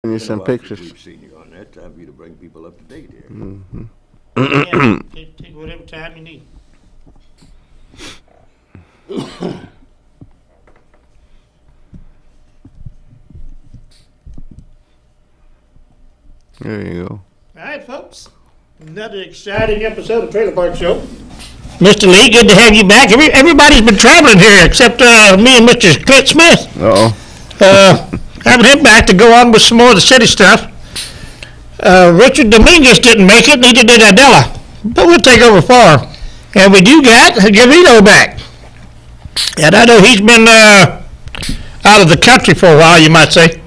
You Been a some while since pictures. we've seen you on that. Time for you to bring people up to date here. Yeah, take whatever time you need. There you go. All right, folks. Another exciting episode of Trailer Park Show. Mr. Lee, good to have you back. Everybody's been traveling here except me and Mr. Clint Smith. Having him back to go on with some more of the city stuff. Richard Dominguez didn't make it, neither did Adela. But we'll take over for him. And we do got Gavino back. And I know he's been out of the country for a while, you might say.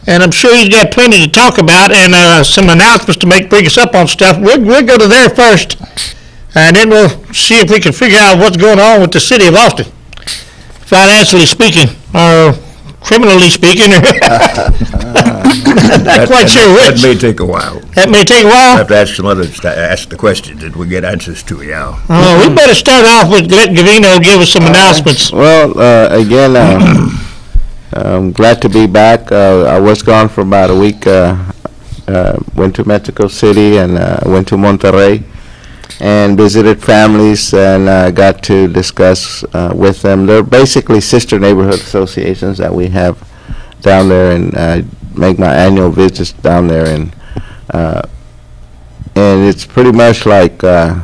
And I'm sure he's got plenty to talk about and some announcements to bring us up on stuff. We'll go to there first. And then we'll see if we can figure out what's going on with the city of Austin. Financially speaking, or criminally speaking. Not quite sure which. That may take a while. That may take a while. I have to ask some others to ask the questions that we get answers to, yeah. We better start off with let Gavino give us some announcements. Well, again, I'm glad to be back. I was gone for about a week. Went to Mexico City and went to Monterrey and visited families and got to discuss with them. They're basically sister neighborhood associations that we have down there, and make my annual visits down there, and it's pretty much like that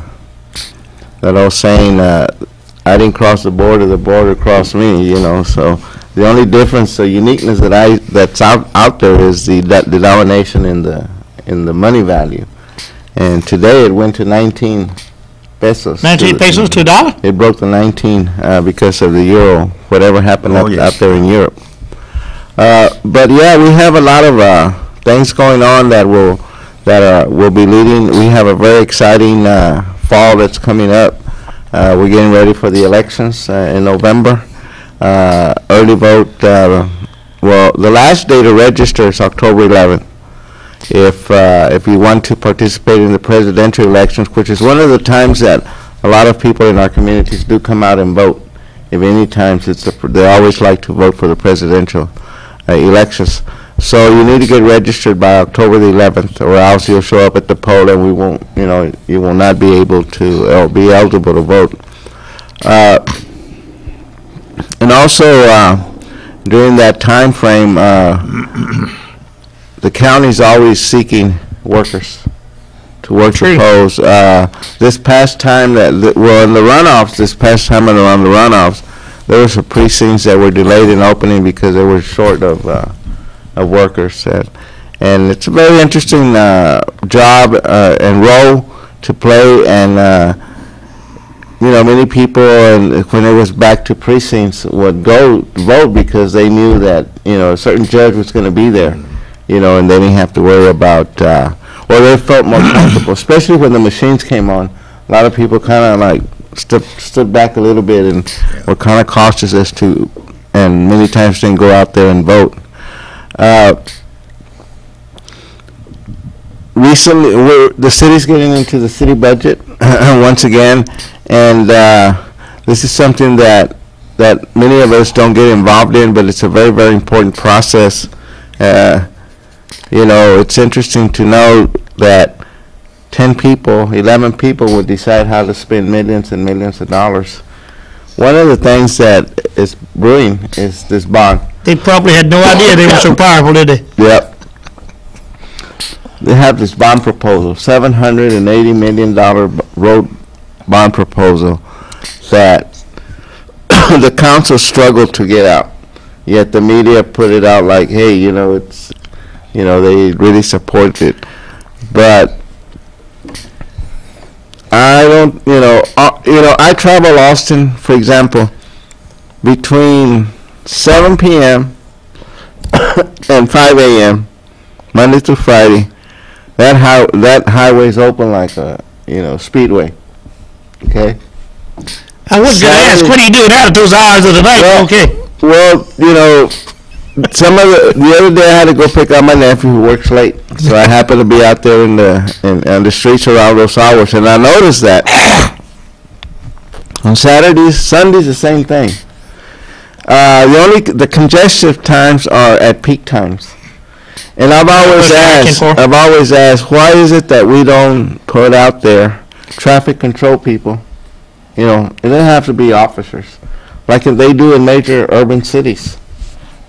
old saying, I didn't cross the border crossed me, you know. So the only difference, the uniqueness that's out there is the denomination in the money value. And today it went to 19 pesos. 19 pesos to $1? It broke the 19 because of the euro, whatever happened out there in Europe. But yeah, we have a lot of things going on that will be leading. We have a very exciting fall that's coming up. We're getting ready for the elections in November. Early vote. Well, the last day to register is October 11th. If you want to participate in the presidential elections, which is one of the times that a lot of people in our communities do come out and vote. If any times they always like to vote for the presidential elections. So you need to get registered by October the 11th, or else you'll show up at the poll and we won't, you will not be able to or be eligible to vote. And also during that time frame, the county's always seeking workers to work the polls. This past time in the runoffs, there were some precincts that were delayed in opening because they were short of workers. And it's a very interesting job and role to play. And, many people, when it was back to precincts, would go vote because they knew that, a certain judge was going to be there. And they didn't have to worry about, they felt more comfortable, especially when the machines came on. A lot of people kind of like stood back a little bit and were kind of cautious and many times didn't go out there and vote. Recently, the city's getting into the city budget once again, and this is something that many of us don't get involved in, but it's a very, very important process. It's interesting to know that 11 people would decide how to spend millions and millions of dollars. One of the things that is brewing is this bond. They probably had no idea they were so powerful, did they? Yep. They have this bond proposal, $780 million road bond proposal that the council struggled to get out. Yet the media put it out like, hey, they really support it. But I don't, I travel Austin, for example, between 7 p.m. and 5 a.m., Monday through Friday. That highway's open like a, speedway. Okay? I was going to ask, what are you doing out at those hours of the night? Well, the other day I had to go pick up my nephew who works late, so I happened to be out there on the streets around those hours, and I noticed that on Saturdays, Sundays, the same thing. The congestion times are at peak times. And I've always asked, why is it that we don't put out there traffic control people? You know, it doesn't have to be officers, like they do in major urban cities,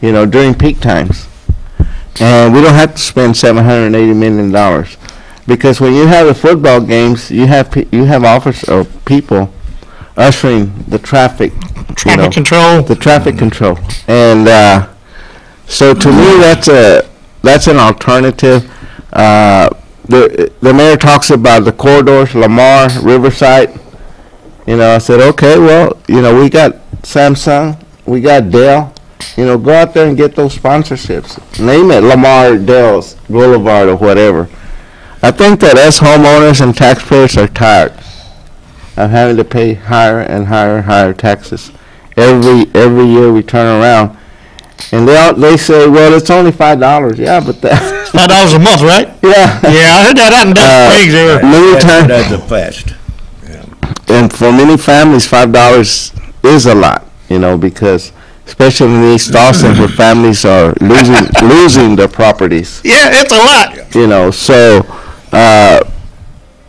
you know, during peak times. And we don't have to spend $780 million. Because when you have the football games, you have officers or people ushering the traffic. Control. The traffic control. And so to me, that's an alternative. The mayor talks about the corridors, Lamar, Riverside. You know, I said, okay, well, you know, we got Samsung, we got Dell. You know, go out there and get those sponsorships. Name it Lamar, Dell's, Boulevard, or whatever. I think that us homeowners and taxpayers are tired of having to pay higher and higher taxes. Every year we turn around, and they say, well, it's only $5. Yeah, but that $5 a month, right? Yeah. Yeah, I heard that out in Dutch Springs there. Many times, That's a fast. and for many families, $5 is a lot. You know, because especially in East Austin, where families are losing their properties. Yeah, it's a lot. You know, so.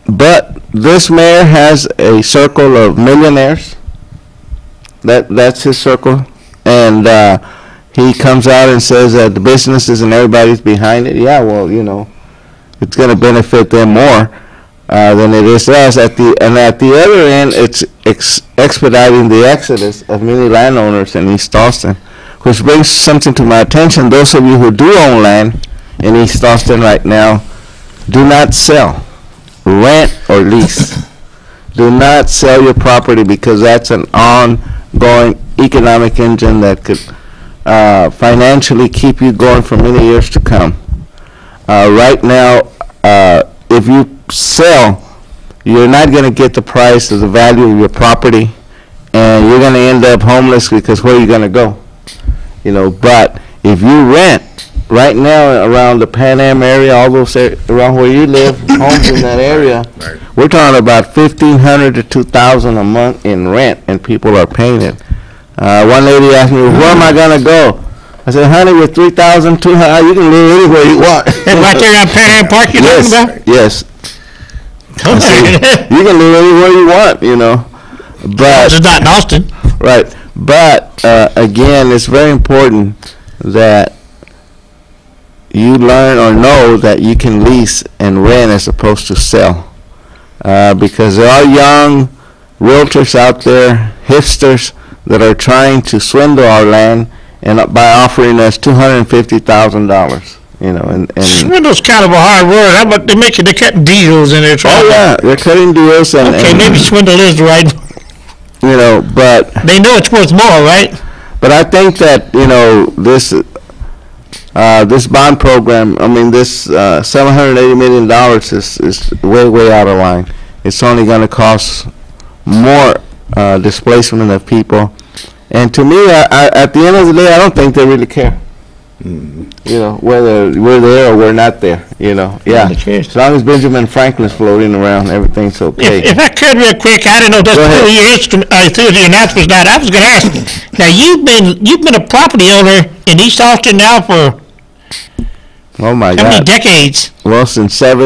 But this mayor has a circle of millionaires. That's his circle, and he comes out and says that the businesses and everybody's behind it. Yeah, well, you know, it's going to benefit them more than it is us. At the other end, it's expediting the exodus of many landowners in East Austin, which brings something to my attention. Those of you who do own land in East Austin right now, do not sell, rent, or lease. Do not sell your property, because that's an ongoing economic engine that could financially keep you going for many years to come. Right now, if you sell, you're not going to get the price of the value of your property, and you're going to end up homeless, because where are you going to go? You know, but if you rent, right now around the Pan Am area, all those around where you live, homes in that area, Right. we're talking about $1,500 to $2,000 a month in rent, and people are paying it. One lady asked me, where am I going to go? I said, honey, with $3,200, you can live anywhere you want. Right there on Pan Am Park you're talking about? Yes. I said, you can live anywhere you want, you know. But It's not in Austin. right. But again, it's very important that you learn or know that you can lease and rent as opposed to sell, because there are young realtors out there, hipsters, that are trying to swindle our land and by offering us $250,000. You know, and Swindle's kind of a hard word. How about they're cutting deals and they're trying? Oh yeah, they're cutting deals and Okay, maybe swindle is the right. You know, but They know it's worth more, right? But I think that, you know, this bond program, I mean, this $780 million is way out of line. It's only going to cost more displacement of people. And to me, at the end of the day, I don't think they really care. You know, whether we're there or we're not there, you know. Yeah. As long as Benjamin Franklin's floating around, everything's okay. If I could real quick, I don't know if that's through your announcements or not. I was going to ask, now you've been a property owner in East Austin now for Oh my how many God. decades? Well, since maybe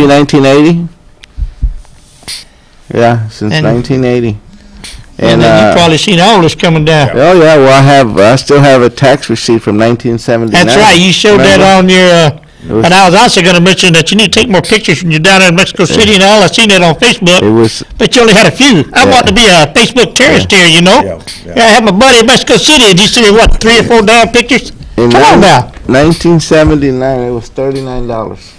1980. Yeah, since And- 1980. And then you've probably seen all this coming down. Oh yeah, well I still have a tax receipt from 1979. That's right. You showed that Remember? on your. It was- And I was also going to mention that you need to take more pictures when you're down there in Mexico City and all. I seen that on Facebook. It was But you only had a few. I Yeah. want to be a Facebook terrorist here, you know. Yeah. I have my buddy in Mexico City. Did you see what 3 or 4 damn pictures? in Come on now. 1979. It was $39.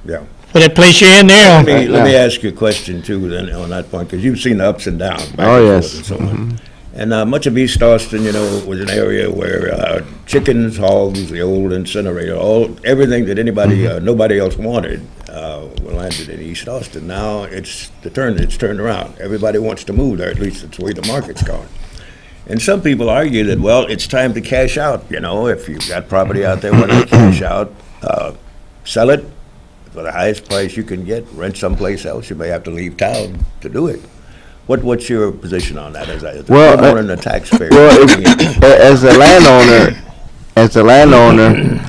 Yeah. For that place you're in there. Let me ask you a question too then on that point, because you've seen the ups and downs. Back Oh, and yes. forth and so on. And much of East Austin, you know, was an area where chickens, hogs, the old incinerator, everything that anybody, nobody else wanted, landed in East Austin. Now it's turned around. Everybody wants to move there. At least it's the way the market's going. And some people argue that, well, it's time to cash out. You know, if you've got property out there, why not cash out, sell it for the highest price you can get, rent someplace else. You may have to leave town to do it. What's your position on that as a homeowner and a taxpayer? Well, as a landowner,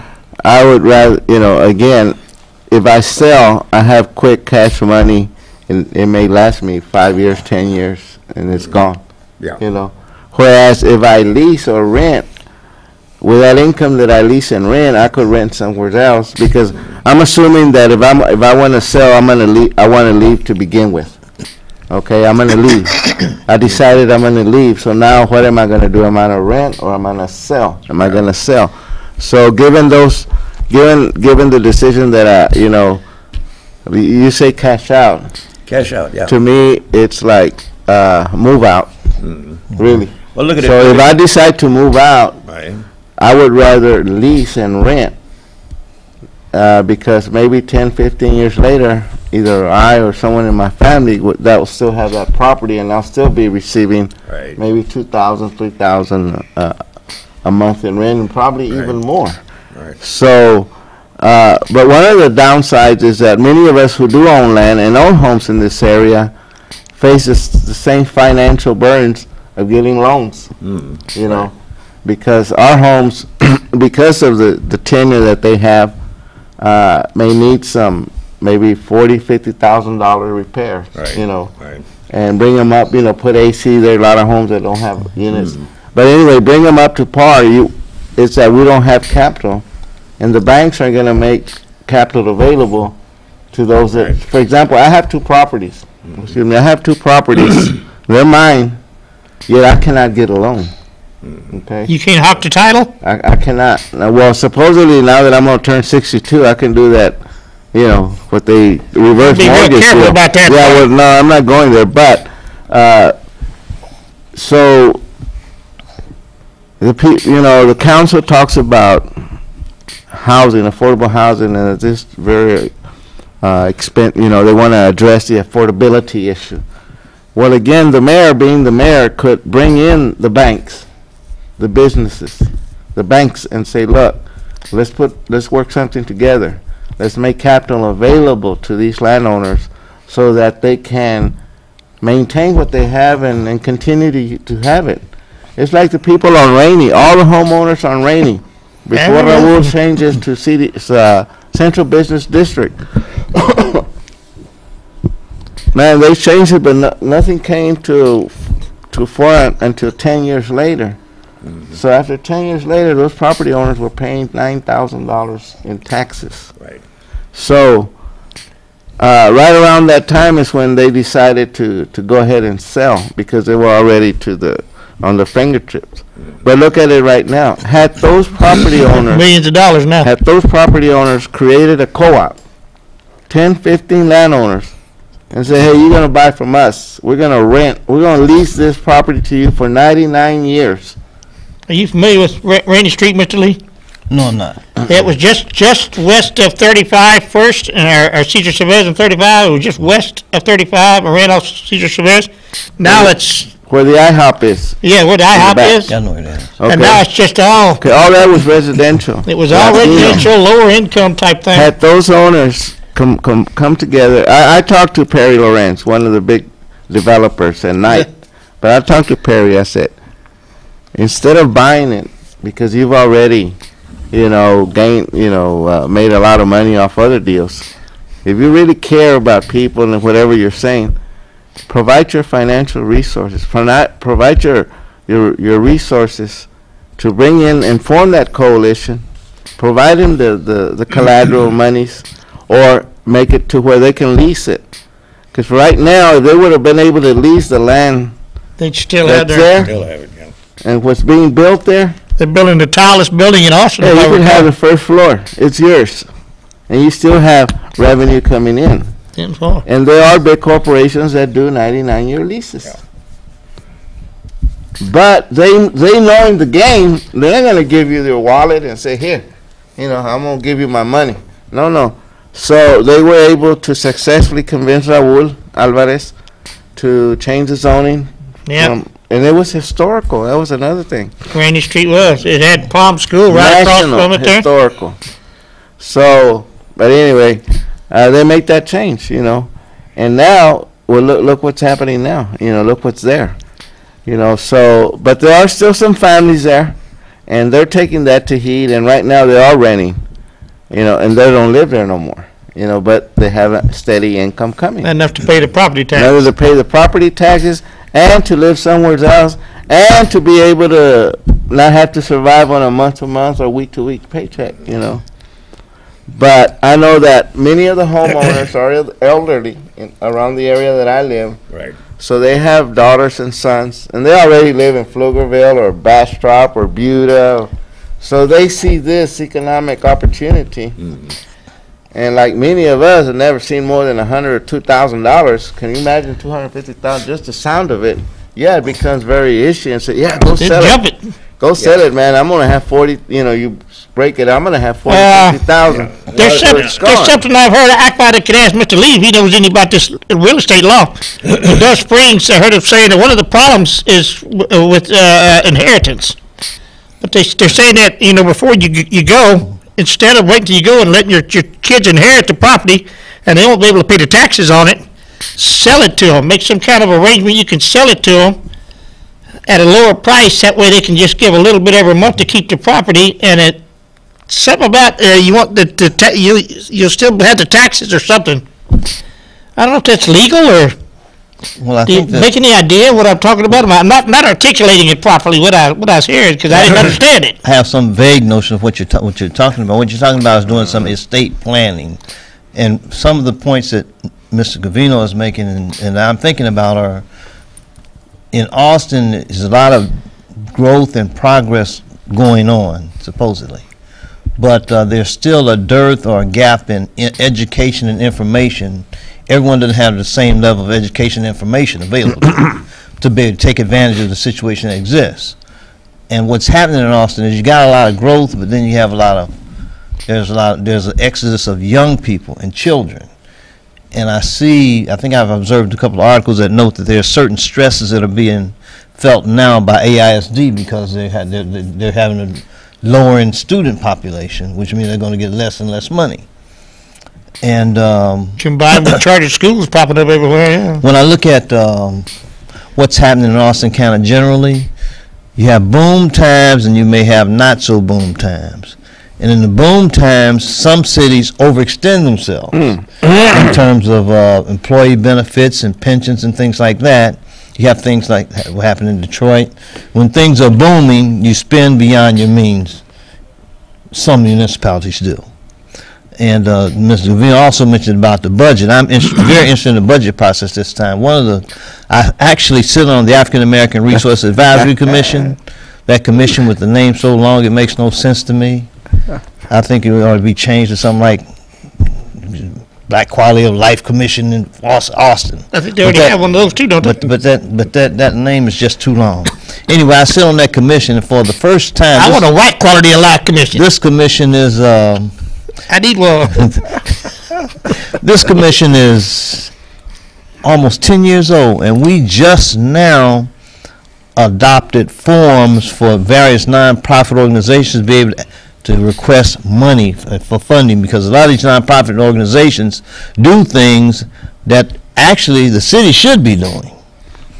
I would rather, again, if I sell, I have quick cash money, and it may last me 5 years, 10 years, and it's gone. Yeah. Whereas if I lease or rent, with that income that I lease and rent, I could rent somewhere else, because I'm assuming that if I want to sell, I want to leave to begin with. Okay, I'm going to leave. I decided I'm going to leave. So now what am I going to do? Am I going to rent or am I going to sell? Am I going to sell? So given the decision that you say cash out. Cash out, yeah. To me, it's like move out. Really. Well, look at so if I decide to move out, right, I would rather lease and rent, because maybe 10, 15 years later, either I or someone in my family that will still have that property, and I'll still be receiving maybe $2,000, $3,000 a month in rent, and probably even more. Right. So, but one of the downsides is that many of us who do own land and own homes in this area faces the same financial burdens of getting loans. Because our homes, because of the tenure that they have, may need some maybe $40,000-$50,000 repairs. Right. And bring them up. Put AC. There are a lot of homes that don't have units. But anyway, bring them up to par. It's that we don't have capital, and the banks are going to make capital available to those that. For example, I have two properties. Excuse me. I have two properties. They're mine, yet I cannot get a loan. Okay. You can't hawk the title? I cannot. Well, supposedly now that I'm going to turn 62, I can do that, what they reverse mortgage. Be real careful about that. Yeah, well, no, I'm not going there. But, so, the council talks about housing, affordable housing, and it's just very expensive. They want to address the affordability issue. Well, again, the mayor, being the mayor, could bring in the banks, the businesses, the banks, and say, look, let's work something together. Let's make capital available to these landowners so that they can maintain what they have and continue to have it. It's like the people on Rainey, all the homeowners on Rainey, before the rule changes to Central Business District. Man, they changed it, but nothing came to fore until 10 years later. So after 10 years later, those property owners were paying $9,000 in taxes. Right. So right around that time is when they decided to go ahead and sell, because they were already on the fingertips. But look at it right now. Had those property owners millions of dollars now. Had those property owners created a co-op, 10, 15 landowners, and say, hey, you're going to buy from us. We're going to rent. We're going to lease this property to you for 99 years. Are you familiar with Rainy Street, Mr. Lee? No, I'm not. It was just west of 35 first, and our Cesar Chavez and 35. It was just west of 35 and ran off Cesar Chavez. Now it's where the IHOP is. Yeah, where the IHOP is. I know where that is. Okay. And now it's just all. Okay, all that was residential. It was all residential, lower income type thing. Had those owners come together. I talked to Perry Lawrence, one of the big developers at night. But I talked to Perry. I said, instead of buying it, because you've already, made a lot of money off other deals. If you really care about people and whatever you're saying, provide your financial resources. Provide your resources to bring in and form that coalition. Provide them the collateral monies, or make it to where they can lease it. Because right now, if they would have been able to lease the land, they'd still have there. Still have it, yeah. And what's being built there, they're building the tallest building in Austin. Yeah, you can have the first floor. It's yours. And you still have revenue coming in. And there are big corporations that do 99-year leases. Yeah. But they knowing the game, they're not going to give you their wallet and say, here, I'm going to give you my money. No. So they were able to successfully convince Raul Alvarez to change the zoning. Yeah. And it was historical. That was another thing. Rainy Street was. It had Palm School right across from it there. Historical. So, but anyway, they make that change, And now, well, look what's happening now. Look what's there. So, but there are still some families there, and they're taking that to heed, and right now they are renting. and they don't live there no more, but they have a steady income coming. Enough to pay the property tax. Enough to pay the property taxes and to live somewhere else and to be able to not have to survive on a month-to-month or week-to-week paycheck, But I know that many of the homeowners are elderly around the area that I live. Right. So they have daughters and sons, and they already live in Pflugerville or Bastrop or Buda. So they see this economic opportunity. Mm-hmm. And like many of us have never seen more than $100,000 or $2,000. Can you imagine $250,000? Just the sound of it, yeah, it becomes very ishy. And say, yeah, go sell it. Go sell it, man. I'm gonna have 40. You break it. I'm gonna have 40, 50,000. There's something I've heard. I thought I could ask Mr. Lee if he knows anything about this real estate law. In Dust Springs, I heard him saying that one of the problems is with inheritance. But they're saying that before you go, instead of waiting till you go and letting your kids inherit the property, and they won't be able to pay the taxes on it, sell it to them. Make some kind of arrangement. You can sell it to them at a lower price. That way they can just give a little bit every month to keep the property, and it something about you want you'll still have the taxes or something. I don't know if that's legal or. Well, I do you make any idea what I'm talking about? I'm not articulating it properly what I was hearing because I didn't understand it. I have some vague notion of what you're talking about. What you're talking about is doing some estate planning, and some of the points that Mr. Gavino is making and I'm thinking about are in Austin. There's a lot of growth and progress going on supposedly, but there's still a dearth or a gap in education and information. Everyone doesn't have the same level of education and information available to be able to take advantage of the situation that exists. And what's happening in Austin is you got a lot of growth, but then you have there's an exodus of young people and children. And I think I've observed a couple of articles that note that there are certain stresses that are being felt now by AISD because they're having a lowering student population, which means they're going to get less and less money. And combined with charter schools popping up everywhere. Yeah. When I look at what's happening in Austin County generally, you have boom times and you may have not so boom times. And in the boom times, some cities overextend themselves in terms of employee benefits and pensions and things like that. You have things like what happened in Detroit. When things are booming, you spend beyond your means. Some municipalities do. And Mr. Gavino also mentioned about the budget. I'm very interested in the budget process this time. I actually sit on the African American Resource Advisory Commission. That commission with the name so long it makes no sense to me. I think it ought to be changed to something like Black Quality of Life Commission in Austin. I think they already have one of those too, don't they? But that name is just too long. Anyway, I sit on that commission, and for the first time, I want a White Quality of Life Commission. This commission is. I need one. This commission is almost 10 years old, and we just now adopted forms for various nonprofit organizations to be able to request money for funding, because a lot of these nonprofit organizations do things that actually the city should be doing,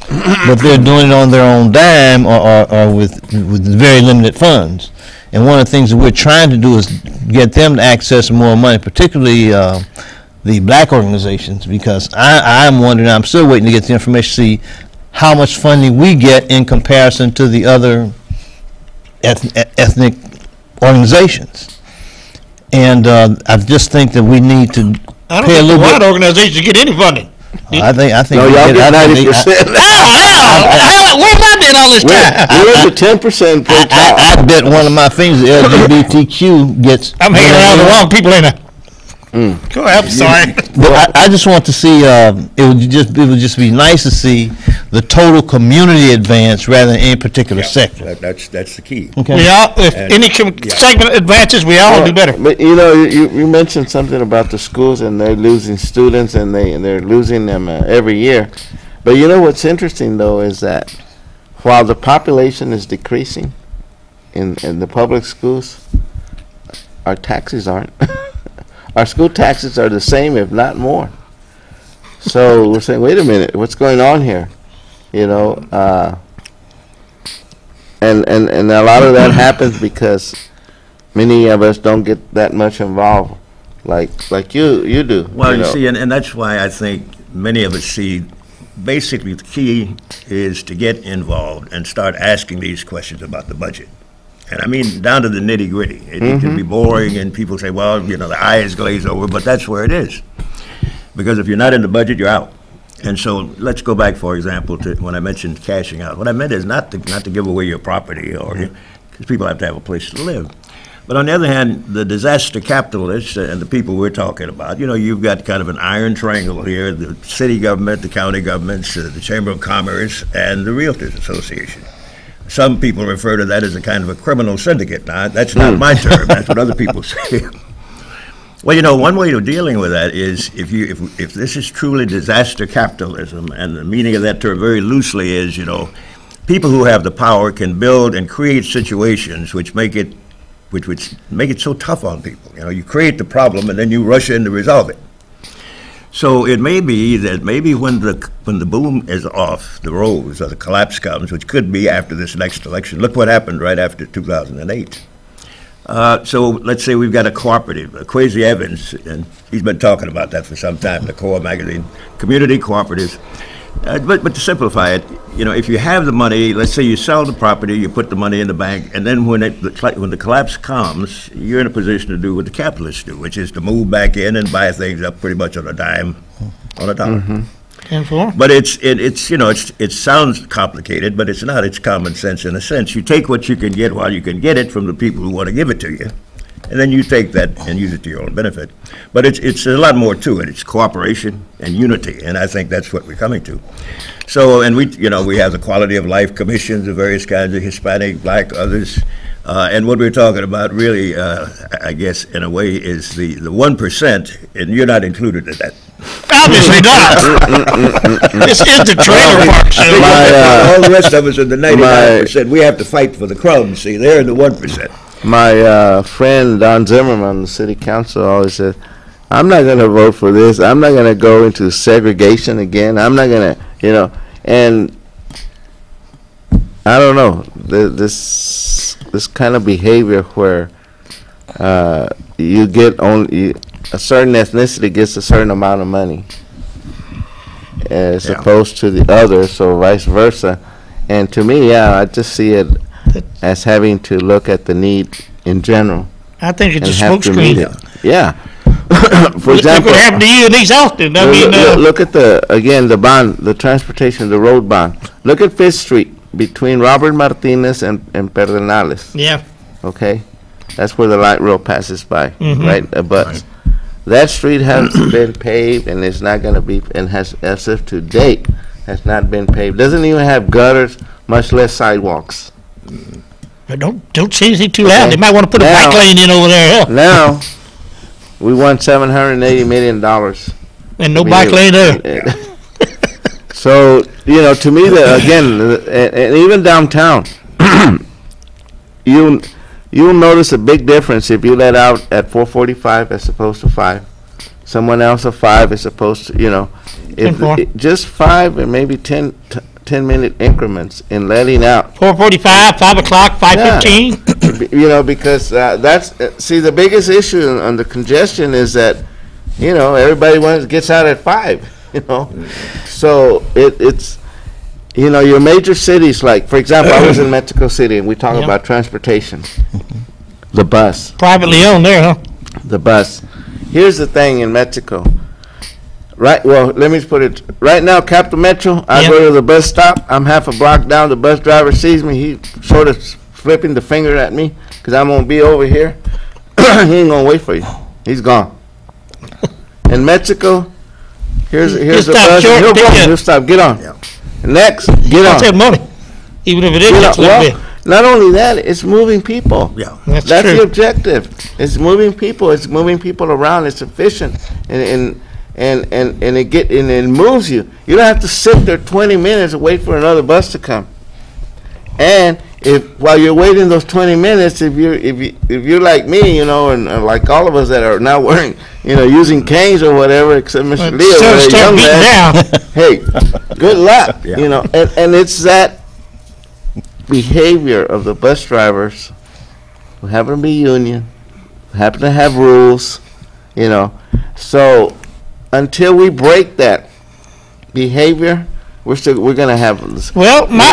but they're doing it on their own dime or with very limited funds. And one of the things that we're trying to do is get them to access more money, particularly the black organizations, because I'm wondering, I'm still waiting to get the information to see how much funding we get in comparison to the other ethnic organizations. And I just think that we need to pay a little bit. I don't think the white organizations get any funding. I think no, y'all get 90%. Where have I been all this time? We're the 10% per child. I bet one of my things, the LGBTQ gets. I'm hanging around the wrong people, ain't I? Go ahead, I'm sorry. But I just want to see, it would just be nice to see the total community advance rather than any particular sector. That's the key. Okay. If any segment advances, we all do better. But you mentioned something about the schools and they're losing students and they're losing them every year. But you know what's interesting though is that while the population is decreasing in the public schools, our taxes aren't. Our school taxes are the same, if not more. So we're saying, wait a minute, what's going on here? And a lot of that happens because many of us don't get that much involved, like you do. Well, you know. see, and that's why I think many of us see, basically the key is to get involved and start asking these questions about the budget. And I mean, down to the nitty gritty. It can be boring and people say, well, the eyes glaze over, but that's where it is. Because if you're not in the budget, you're out. And so let's go back, for example, to when I mentioned cashing out. What I meant is not to give away your property, or because people have to have a place to live. But on the other hand, the disaster capitalists and the people we're talking about, you've got kind of an iron triangle here: the city government, the county governments, the Chamber of Commerce, and the Realtors Association. Some people refer to that as a kind of a criminal syndicate. Now, that's not my term. That's what other people say. Well, one way of dealing with that is if this is truly disaster capitalism, and the meaning of that term very loosely is, people who have the power can build and create situations which make it so tough on people. You create the problem and then you rush in to resolve it. So it may be that maybe when the boom is off the rolls or the collapse comes, which could be after this next election. Look what happened right after 2008. So let's say we've got a cooperative, Kwesi Evans, and he's been talking about that for some time, the CORE magazine, community cooperatives. But to simplify it, if you have the money, let's say you sell the property, you put the money in the bank, and then when the collapse comes, you're in a position to do what the capitalists do, which is to move back in and buy things up pretty much on a dime, on a dollar. But it sounds complicated, but it's not. It's common sense in a sense. You take what you can get while you can get it from the people who want to give it to you, and then you take that and use it to your own benefit. But it's a lot more to it. It's cooperation and unity, and I think that's what we're coming to. So, and we have the quality of life commissions of various kinds of Hispanic, Black, others. And what we're talking about really, I guess, in a way, is the 1%, and you're not included in that. Obviously not. This is the trailer park show. All the rest of us in the 99%, we have to fight for the crumbs. See, they're in the 1%. My friend Don Zimmerman, the city council, always says, I'm not going to vote for this. I'm not going to go into segregation again. I'm not going to, and I don't know, this kind of behavior where you get only a certain ethnicity gets a certain amount of money as opposed to the other, so vice versa. And to me, I just see it as having to look at the need in general. I think it's a smokescreen. Yeah. For example, what happened to you in East Austin. Look at the bond, the transportation, the road bond. Look at Fifth Street between Robert Martinez and Pedernales. Yeah. Okay, that's where the light rail passes by, right? But that street has been paved, and it's not going to be, and has, as of to date, has not been paved. Doesn't even have gutters, much less sidewalks. But don't say anything too loud. They might want to put a bike lane in over there. Now, we won $780 million. And no bike lane there. So, to me, and even downtown, you'll notice a big difference if you let out at 4:45 as opposed to 5. Someone else at 5 as opposed to, just 5 and maybe 10-minute increments in letting out. 4:45, 5 o'clock, 5:15. Because see, the biggest issue on the congestion is that, everybody gets out at 5. So it's your major cities, like, for example, I was in Mexico City, and we talk about transportation. The bus. Privately owned there, huh? The bus. Here's the thing in Mexico. Let me put it, right now, Capital Metro, I go to the bus stop, I'm half a block down, the bus driver sees me, he sort of flipping the finger at me, because I'm going to be over here. He ain't going to wait for you. He's gone. In Mexico, here's the bus, he'll stop, get on. Yeah. Next, get on. That's money, even if it is just a little bit. Not only that, it's moving people. Yeah, that's the objective. It's moving people. It's moving people around. It's efficient, and it moves you. You don't have to sit there 20 minutes and wait for another bus to come. And while you're waiting those 20 minutes, if you're like me, and like all of us that are now wearing, using canes or whatever, except Mr. Leo, young man, hey, good luck. And it's that behavior of the bus drivers who happen to be union, who happen to have rules, you know. So until we break that behavior, we're gonna have. Well, my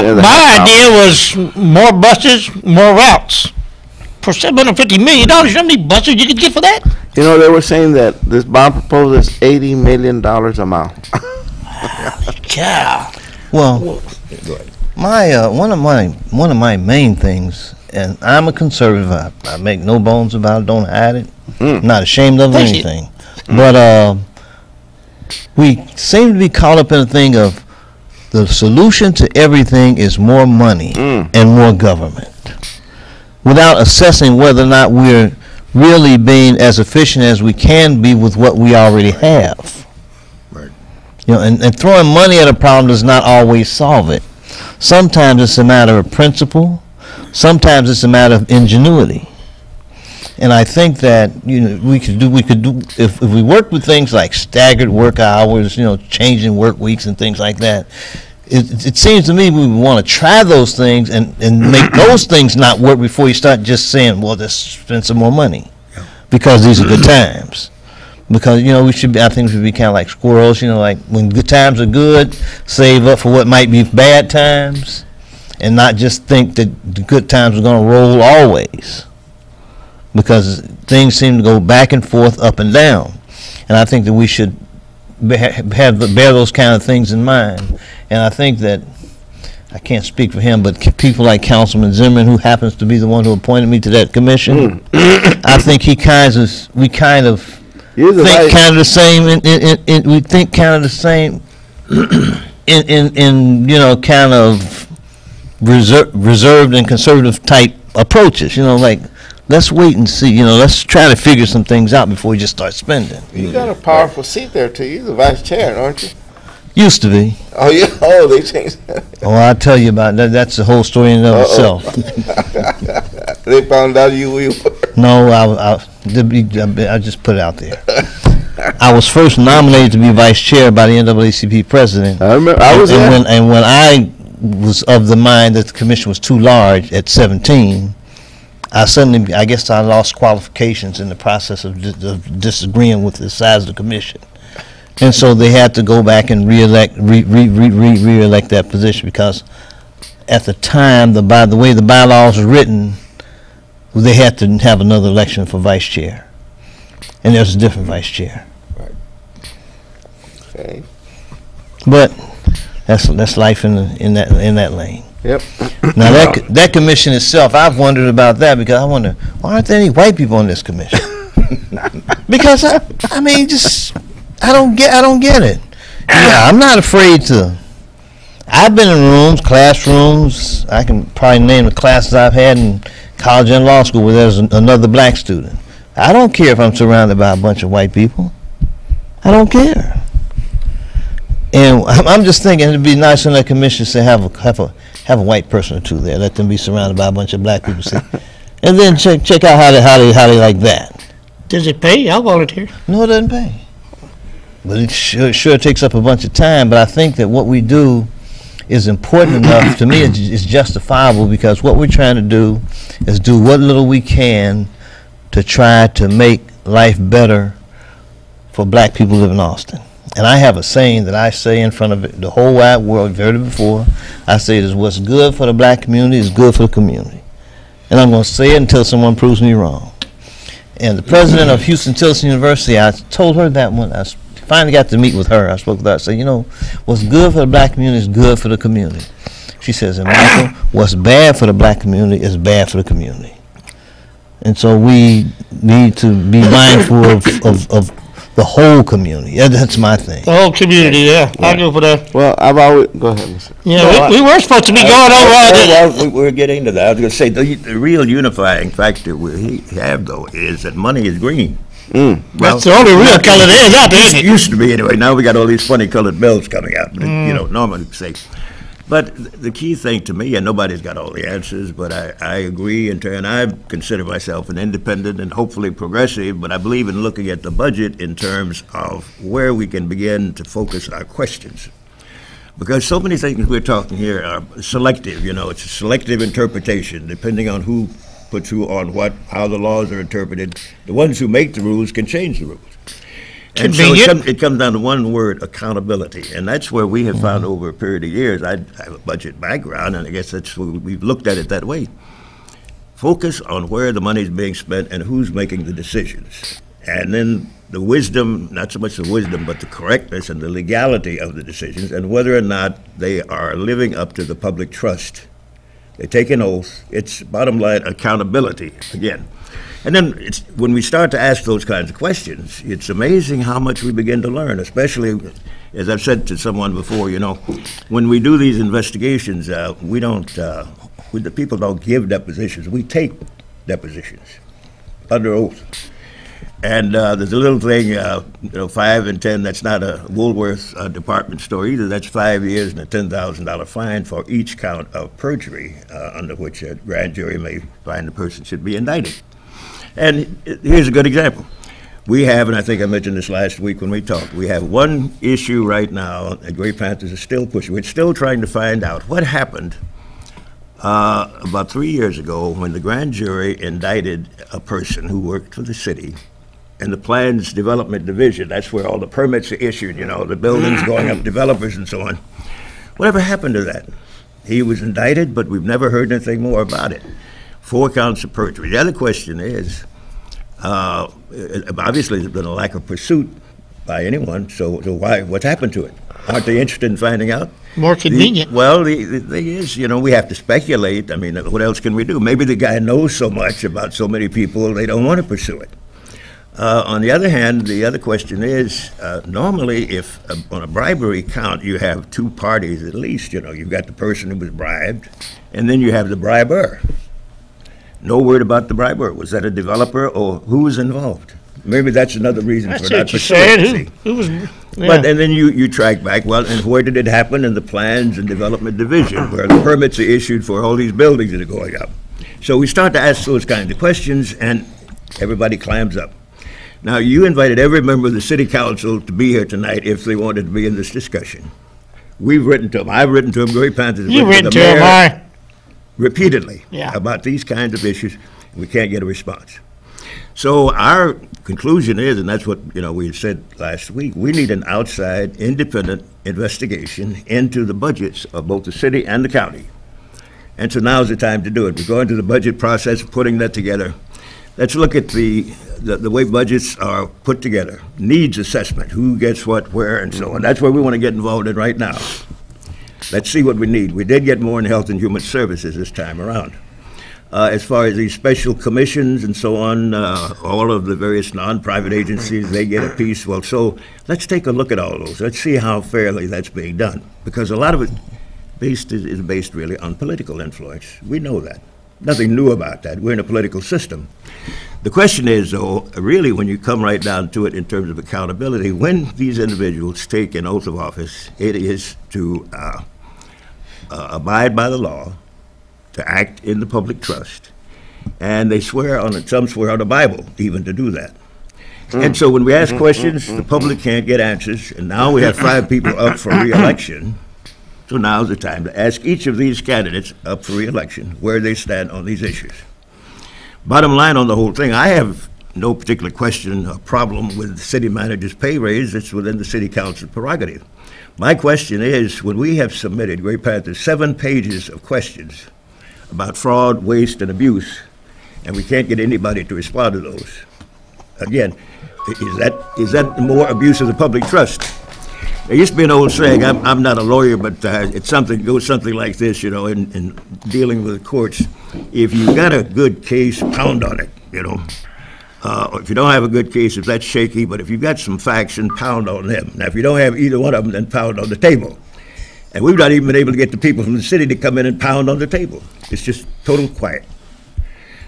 idea was more buses, more routes. For $750 million, how many buses you could get for that? You know, they were saying that this bond proposal is $80 million amount. Yeah. Well, one of my main things, and I'm a conservative. I make no bones about it. Don't hide it. I'm not ashamed of anything. But we seem to be caught up in a thing of the solution to everything is more money and more government, without assessing whether or not we're really being as efficient as we can be with what we already have. Right. You know, and throwing money at a problem does not always solve it. Sometimes it's a matter of principle. Sometimes it's a matter of ingenuity. And I think that, you know, we could do if we work with things like staggered work hours, you know, changing work weeks and things like that. It seems to me we want to try those things and make those things not work before you start just saying, well, let's spend some more money because these are good times. Because, you know, I think we should be kind of like squirrels, you know, like when good times are good, save up for what might be bad times and not just think that the good times are going to roll always. Because things seem to go back and forth, up and down. And I think that we should bear those kind of things in mind. And I think that, I can't speak for him, but people like Councilman Zimmerman, who happens to be the one who appointed me to that commission, I think we kind of think kind of the same, we think kind of the same in you know, kind of reserved and conservative type approaches, you know, like, let's wait and see, you know, let's try to figure some things out before we just start spending. You got a powerful seat there too. You're the vice chair, aren't you? Used to be. Oh, yeah. Oh, they changed that. Oh, I'll tell you about that. That's the whole story in and of itself. They found out you were. No, I just put it out there. I was first nominated to be vice chair by the NAACP president. I remember. I was there. And when I was of the mind that the commission was too large at 17, I guess I lost qualifications in the process of disagreeing with the size of the commission. And so they had to go back and re-elect that position because at the time, the way the bylaws were written, they had to have another election for vice chair. And there's a different vice chair. Right. Okay. But that's life in that lane. Yep. Now that commission itself, I've wondered about that because I wonder, why aren't there any white people on this commission? Because I mean, just I don't get it. Yeah, I'm not afraid to. I've been in rooms, classrooms. I can probably name the classes I've had in college and law school where there's another black student. I don't care if I'm surrounded by a bunch of white people. I don't care. And I'm just thinking it'd be nice on that commission to have a white person or two there. Let them be surrounded by a bunch of black people. And then check out how they like that. Does it pay? I'll volunteer. No, it doesn't pay. But it sure takes up a bunch of time. But I think that what we do is important enough. To me, it's justifiable because what we're trying to do is do what little we can to try to make life better for black people living in Austin. And I have a saying that I say in front of the whole wide world, you've heard it before. I say it is what's good for the black community is good for the community. And I'm going to say it until someone proves me wrong. And the president of Houston-Tillotson University, I told her that when I finally got to meet with her, I spoke with her, I said, you know, what's good for the black community is good for the community. She says, and Michael, what's bad for the black community is bad for the community. And so we need to be mindful of the whole community. Yeah, that's my thing. The whole community, yeah. I'll go for that. Well, I've always go ahead, Mr. Yeah, we were supposed to be going over. We're getting to that. I was going to say the real unifying factor we have though is that money is green. Well, that's the only real color there is out there. It used to be anyway. Now we got all these funny colored bells coming out. But you know, normally say. But the key thing to me, and nobody's got all the answers, but I agree in turn. I consider myself an independent and hopefully progressive, but I believe in looking at the budget in terms of where we can begin to focus our questions. Because so many things we're talking here are selective, you know, it's a selective interpretation depending on who puts who on what, how the laws are interpreted. The ones who make the rules can change the rules. And so it comes down to one word: accountability. And that's where we have found over a period of years. I have a budget background, and I guess that's where we've looked at it that way. Focus on where the money is being spent and who's making the decisions. And then the wisdom, not so much the wisdom, but the correctness and the legality of the decisions, and whether or not they are living up to the public trust. They take an oath. It's bottom line accountability again. And then when we start to ask those kinds of questions, it's amazing how much we begin to learn, especially, as I've said to someone before, you know, when we do these investigations, the people don't give depositions. We take depositions under oath. And there's a little thing, 5 and 10, that's not a Woolworth department store either. That's 5 years and a $10,000 fine for each count of perjury under which a grand jury may find the person should be indicted. And here's a good example. We have, and I think I mentioned this last week when we talked, we have one issue right now that Gray Panthers is still pushing. We're still trying to find out what happened about 3 years ago when the grand jury indicted a person who worked for the city in the Plans Development Division. That's where all the permits are issued, the buildings going up, developers and so on. Whatever happened to that? He was indicted, but we've never heard anything more about it. 4 counts of perjury. The other question is, obviously there's been a lack of pursuit by anyone, so why? What's happened to it? Aren't they interested in finding out? More convenient. The thing is, we have to speculate. I mean, what else can we do? Maybe the guy knows so much about so many people, they don't want to pursue it. On the other hand, the other question is, normally if on a bribery count you have 2 parties at least, you've got the person who was bribed, and then you have the briber. No word about the briber. Was that a developer or who was involved? Maybe that's another reason for not pursuing it. Who was? Yeah. But and then you track back. Well, and where did it happen? In the Plans and Development Division, where the permits are issued for all these buildings that are going up. So we start to ask those kinds of questions, and everybody clams up. Now, you invited every member of the City Council to be here tonight if they wanted to be in this discussion. We've written to them. I've written to them. Gray Panthers. You've written to them, repeatedly about these kinds of issues. We can't get a response. So our conclusion is, and that's what we had said last week, we need an outside, independent investigation into the budgets of both the city and the county. And so now's the time to do it. We're going through the budget process, putting that together. Let's look at the way budgets are put together, needs assessment, who gets what, where, and so on. That's where we want to get involved in right now. Let's see what we need. We did get more in Health and Human Services this time around. As far as these special commissions and so on, all of the various non-private agencies, they get a piece. Well, so let's take a look at all those. Let's see how fairly that's being done. Because a lot of it is based really on political influence. We know that. Nothing new about that. We're in a political system. The question is, though, really when you come right down to it in terms of accountability, when these individuals take an oath of office, it is to abide by the law, to act in the public trust, and they swear on it. Some swear on the Bible even to do that. And so when we ask questions, the public can't get answers, and now we have 5 people up for re-election. So now's the time to ask each of these candidates up for re-election where they stand on these issues. Bottom line on the whole thing, I have no particular question or problem with the city manager's pay raise. It's within the city council prerogative. My question is, when we have submitted, Gray Panthers, 7 pages of questions about fraud, waste, and abuse, and we can't get anybody to respond to those, again, is that more abuse of the public trust? There used to be an old saying, I'm not a lawyer, but it goes something like this, in dealing with the courts. If you've got a good case, pound on it, if you don't have a good case, if that's shaky, but if you've got some facts, then pound on them. Now, if you don't have either one of them, then pound on the table. And we've not even been able to get the people from the city to come in and pound on the table. It's just total quiet.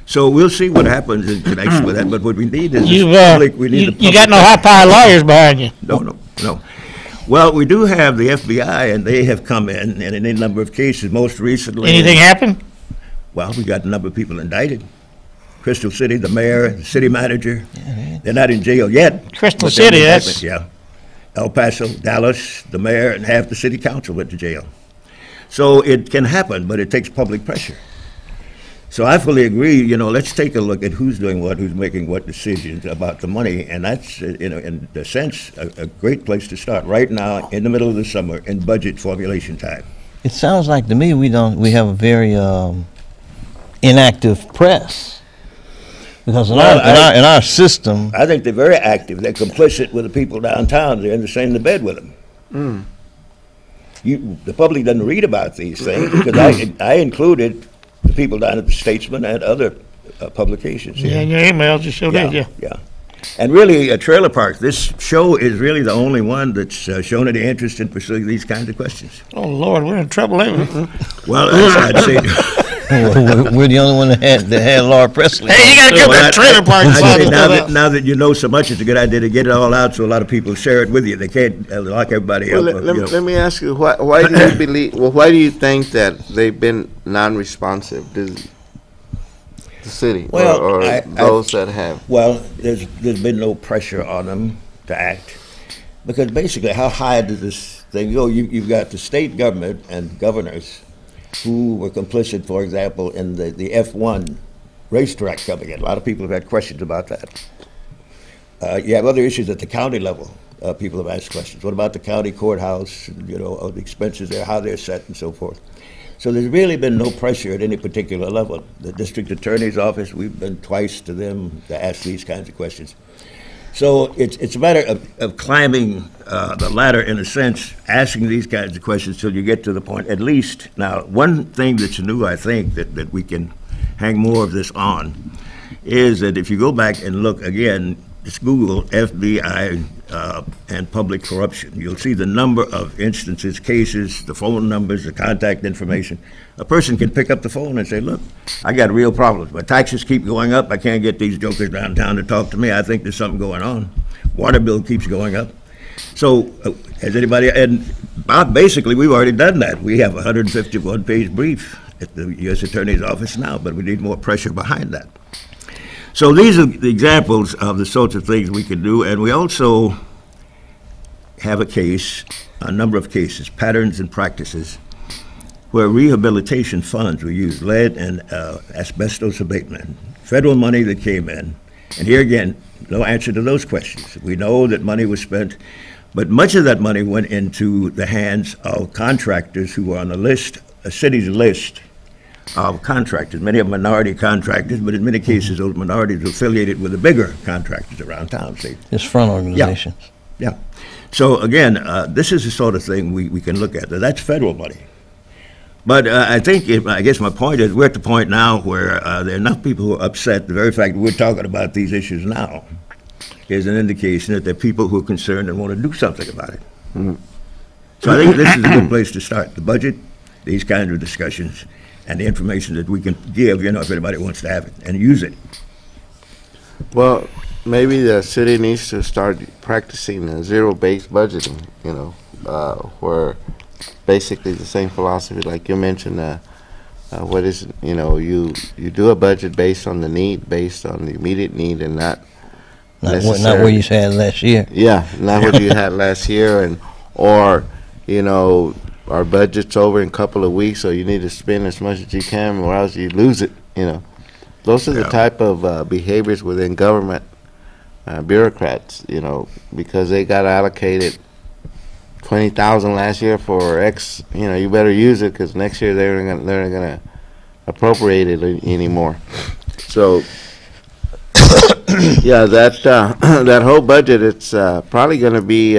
So we'll see what happens in connection with that, but what we need is you got no high-powered lawyers behind you. No. Well, we do have the FBI, and they have come in a number of cases, most recently. Anything happen? Well, we got a number of people indicted. Crystal City, the mayor, the city manager, they're not in jail yet. Crystal City, that's... Yeah. El Paso, Dallas, the mayor, and half the city council went to jail. So it can happen, but it takes public pressure. So I fully agree, let's take a look at who's doing what, who's making what decisions about the money, and that's, in a sense, a great place to start, right now, in the middle of the summer, in budget formulation time. It sounds like to me we have a very inactive press. Because in our system, I think they're very active. They're complicit with the people downtown. They're in the same bed with them. The public doesn't read about these things, because I included the people down at the Statesman and other publications here. Yeah, in your emails, you sure did, yeah. Yeah. And really, Trailer Park, this show is really the only one that's shown any interest in pursuing these kinds of questions. Oh, Lord, we're in trouble, ain't we? Well, I'd say... we're the only one that had Laura Presley. Hey, you got to come to the Trailer Park and find it. Now that you know so much, it's a good idea to get it all out so a lot of people share it with you. They can't lock everybody up. Let me ask you, why do you believe? Well, why do you think that they've been non-responsive? The city, or those that have? Well, there's been no pressure on them to act, because basically, how high does this thing go? You've got the state government and governors who were complicit, for example, in the F1 racetrack coming in. A lot of people have had questions about that. You have other issues at the county level. People have asked questions. What about the county courthouse, the expenses there, how they're set and so forth. So there's really been no pressure at any particular level. The district attorney's office, we've been twice to them to ask these kinds of questions. So it's a matter of climbing the ladder, in a sense, asking these kinds of questions till you get to the point. At least, now, one thing that's new, I think, that we can hang more of this on, is that if you go back and look again, just Google FBI and public corruption. You'll see the number of instances, cases, the phone numbers, the contact information. A person can pick up the phone and say, look, I got real problems. My taxes keep going up. I can't get these jokers downtown to talk to me. I think there's something going on. Water bill keeps going up. So has anybody, and basically we've already done that. We have a 151-page brief at the U.S. Attorney's Office now, but we need more pressure behind that. So these are the examples of the sorts of things we can do, and we also have a number of cases, patterns and practices, where rehabilitation funds were used, lead and asbestos abatement, federal money that came in. And here again, no answer to those questions. We know that money was spent, but much of that money went into the hands of contractors who were on a city's list of contractors, many of them minority contractors, but in many cases those minorities are affiliated with the bigger contractors around town. See? Just front organizations. Yeah. So again, this is the sort of thing we can look at. That's federal money. But I guess my point is we're at the point now where there are enough people who are upset. The very fact that we're talking about these issues now is an indication that there are people who are concerned and want to do something about it. Mm-hmm. So I think this is a good place to start. The budget, these kinds of discussions, and the information that we can give, if anybody wants to have it, and use it. Well, maybe the city needs to start practicing zero-based budgeting, where basically the same philosophy, like you mentioned, you do a budget based on the need, based on the immediate need, and not where you had last year. Yeah, not what you had last year, or our budget's over in a couple of weeks, so you need to spend as much as you can, or else you lose it. Those are the type of behaviors within government bureaucrats. Because they got allocated $20,000 last year for X. You better use it because next year they're gonna appropriate it anymore. So yeah, that whole budget, it's probably gonna be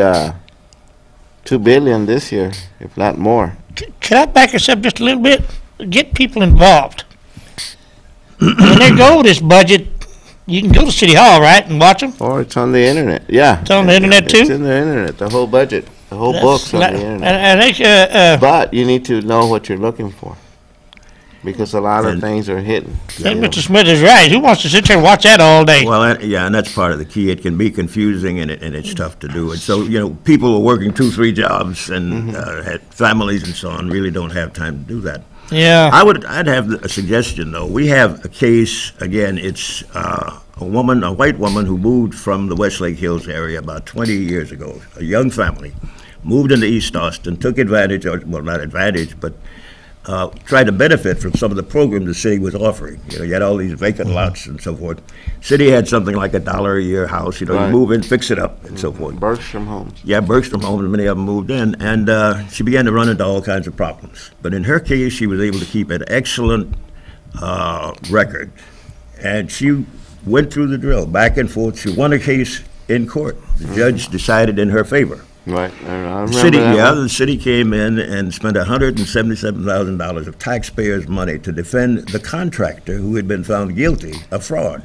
$2 billion this year, if not more. Can I back us up just a little bit? Get people involved. When they go over this budget, you can go to City Hall, right, and watch them? Or it's on the internet. Yeah. It's on the internet, too? It's in the internet, the whole budget. The whole book's on the internet. But you need to know what you're looking for, because a lot of things are hidden. I think Mr. Smith is right. Who wants to sit there and watch that all day? Well, and that's part of the key. It can be confusing, and it's tough to do. And so, people who are working 2-3 jobs and had families and so on really don't have time to do that. Yeah. I'd have a suggestion, though. We have a case, again, it's a white woman who moved from the Westlake Hills area about 20 years ago, a young family, moved into East Austin, took advantage, well, not advantage, but tried to benefit from some of the programs the city was offering. You know, you had all these vacant lots and so forth. City had something like $1 a year house. You know, Right. you move in, fix it up, and so forth. Bergstrom Homes. Yeah, Bergstrom Homes, many of them moved in, and she began to run into all kinds of problems. But in her case, she was able to keep an excellent record, and she went through the drill, back and forth. She won a case in court. The judge decided in her favor. Right, I remember City, that yeah, one. the city came in and spent $177,000 of taxpayers' money to defend the contractor who had been found guilty of fraud.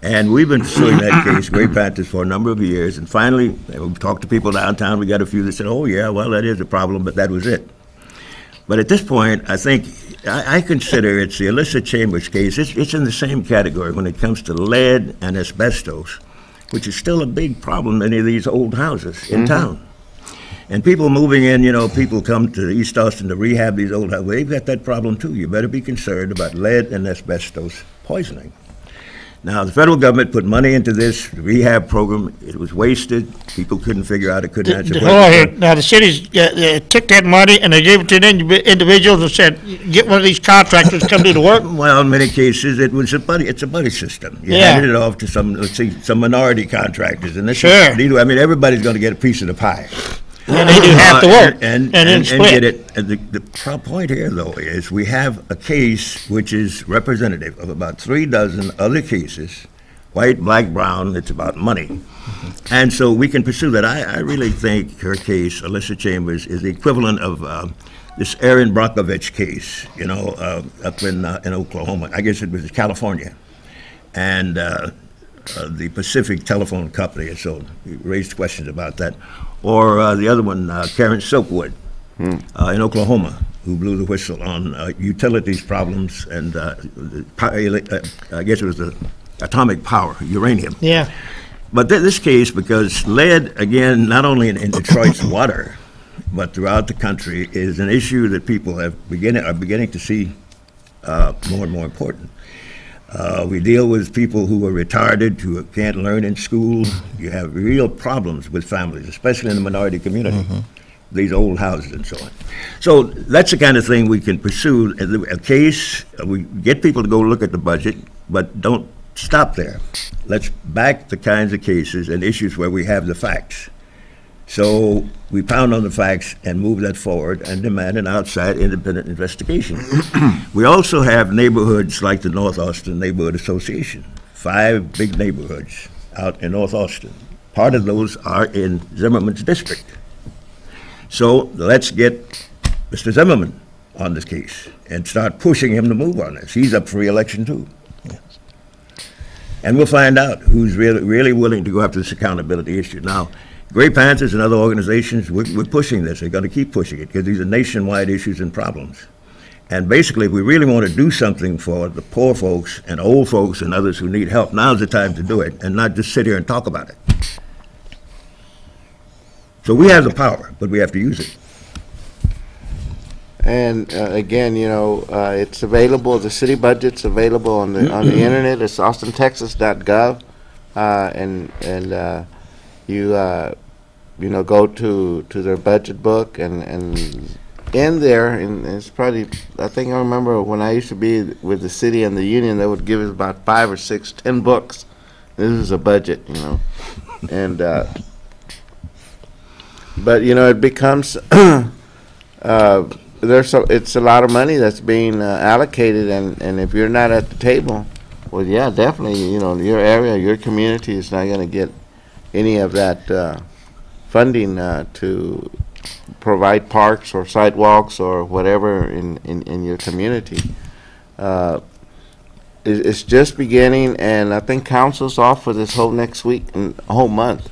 And we've been suing that case, Gray Panthers, for a number of years, and finally, we talked to people downtown, we got a few that said, oh yeah, well, that is a problem, but that was it. But at this point, I think, I consider it's the Alyssa Chambers case, it's in the same category when it comes to lead and asbestos, which is still a big problem in many of these old houses in town. And people moving in, you know, people come to East Austin to rehab these old houses. They've got that problem too. You better be concerned about lead and asbestos poisoning. Now, the federal government put money into this rehab program. It was wasted. People couldn't figure out, it couldn't answer Hold on here. questions. Now, the cities took that money and they gave it to the individuals and said, get one of these contractors to come do the work. Well, in many cases, it's a buddy system. You Yeah. handed it off to some minority contractors. And this Sure. I mean, everybody's going to get a piece of the pie. And they do half the work And then get split. it. And the point here, though, is we have a case which is representative of about 36 other cases, white, black, brown. It's about money. And so we can pursue that. I really think her case, Alyssa Chambers, is the equivalent of this Aaron Brockovich case, you know, up in Oklahoma. I guess it was California. And the Pacific Telephone Company, and so he raised questions about that. Or the other one, Karen Silkwood in Oklahoma, who blew the whistle on utilities problems and I guess it was the atomic power, uranium. Yeah. But this case, because lead, again, not only in Detroit's water, but throughout the country, is an issue that people are beginning to see more and more important. We deal with people who are retarded, who can't learn in school. You have real problems with families, especially in the minority community, these old houses and so on. So that's the kind of thing we can pursue. A case, we get people to go look at the budget, but don't stop there. Let's back the kinds of cases and issues where we have the facts. So we pound on the facts and move that forward and demand an outside independent investigation. We also have neighborhoods like the North Austin Neighborhood Association, 5 big neighborhoods out in North Austin. Part of those are in Zimmerman's district. So let's get Mr. Zimmerman on this case and start pushing him to move on this. He's up for re-election too. And we'll find out who's really willing to go after this accountability issue. Now, Gray Panthers and other organizations, we're pushing this. They're going to keep pushing it because these are nationwide issues and problems. And basically, if we really want to do something for the poor folks and old folks and others who need help, now's the time to do it and not just sit here and talk about it. So we have the power, but we have to use it. And again, you know, it's available, the city budget's available on the internet. It's austintexas.gov. And you know, go to their budget book and in there, and it's probably, I think I remember when I used to be with the city and the union, they would give us about 5 or 6, 10 books. This is a budget, you know. And but you know, it becomes it's a lot of money that's being allocated, and if you're not at the table, well, yeah, definitely, you know, your area, your community is not going to get any of that funding to provide parks or sidewalks or whatever in your community. It's just beginning, and I think council's off for this whole next week and whole month,